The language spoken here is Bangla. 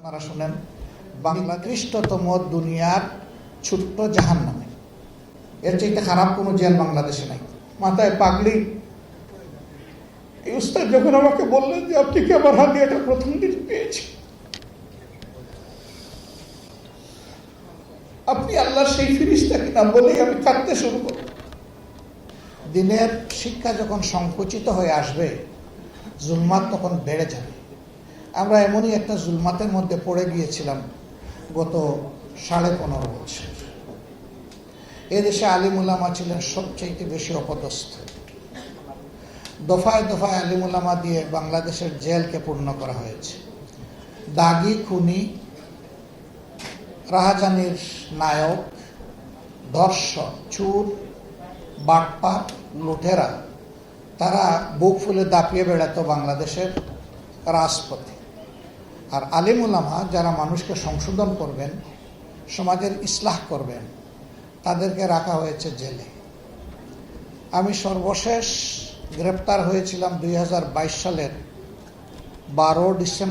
আপনারা শুনেন বাংলাদেশতম দুনিয়ার ছোট্ট জাহান্নামে, এর চাইতে খারাপ কোনো জেল বাংলাদেশে নাই। মাথায় পাগড়ি। এই উস্তাদ যখন আমাকে বললেন যে আপনি কি আমার হাতে এটা প্রথম দিন পেয়েছি, আপনি আল্লাহর সেই ফিরিস্তা কিনা বলেই আমি কাঁদতে শুরু করব। দিনের শিক্ষা যখন সংকুচিত হয়ে আসবে, জুলমাত তখন বেড়ে যাবে। আমরা এমনই একটা জুলমাতের মধ্যে পড়ে গিয়েছিলাম গত 15.5 বছর। এদেশে আলিম উলামা ছিলেন সবচেয়ে বেশি অপদস্থ। দফায় দফায় আলিম উলামা দিয়ে বাংলাদেশের জেলকে পূর্ণ করা হয়েছে। দাগি, খুনি, রাহাজানির নায়ক, ধর্ষক, চোর, বাটপার, লুঠেরা, তারা বুক ফুলে দাপিয়ে বেড়াতো বাংলাদেশের রাজপথে। আর আলিম উলামা যারা মানুষকে সংশোধন করবেন, সমাজের ইসলাহ করবেন, তাদেরকে রাখা হয়েছে জেলে। আমি সর্বশেষ গ্রেপ্তার হয়েছিলাম 2022 সালের 12 ডিসেম্বর।